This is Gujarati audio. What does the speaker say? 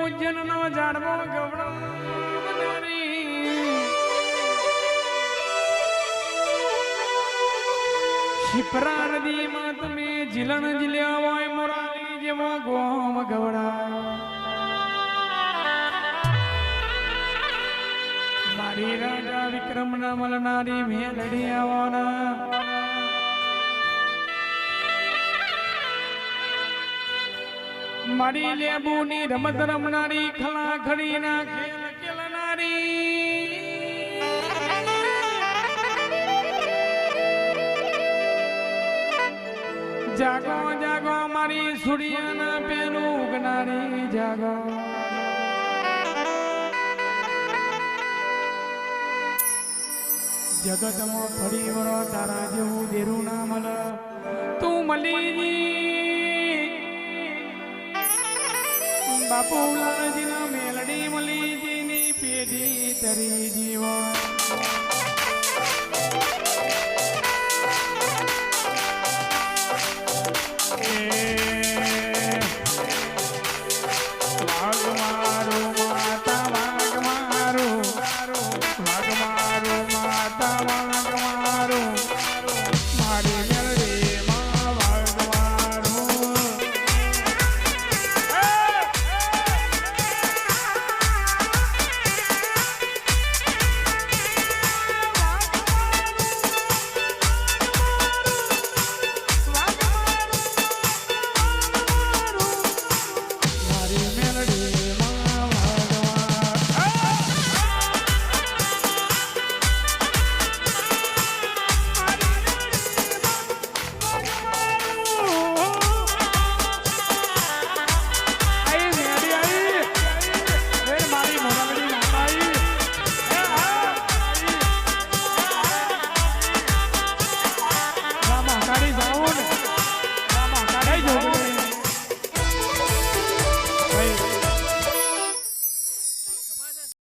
ઉજ્જૈનનો ઝાડવો ગવડાવનારી શિપ્રા નદીમાં તમે જીલણ જીલ્યા હોય મોરારી જેવો ગોમ ગવડા મારી રાજા વિક્રમ ના મલનારી મેલડી આવવાના મારી લેબુની રમત રમનારી ખલા ખડી ના ખેલ ખેલનારી જાગો જાગો મારી સુડિયાના પેલું ઉગનારી જાગો જગતમાં ફરી વળો તારા જેવું દેરું ના મલ તું મલીજી બાપુલાજીના મેલડી મલીજીની પેઢી તરી જીવન વાઘ મારું માતા વાઘ મારું માતા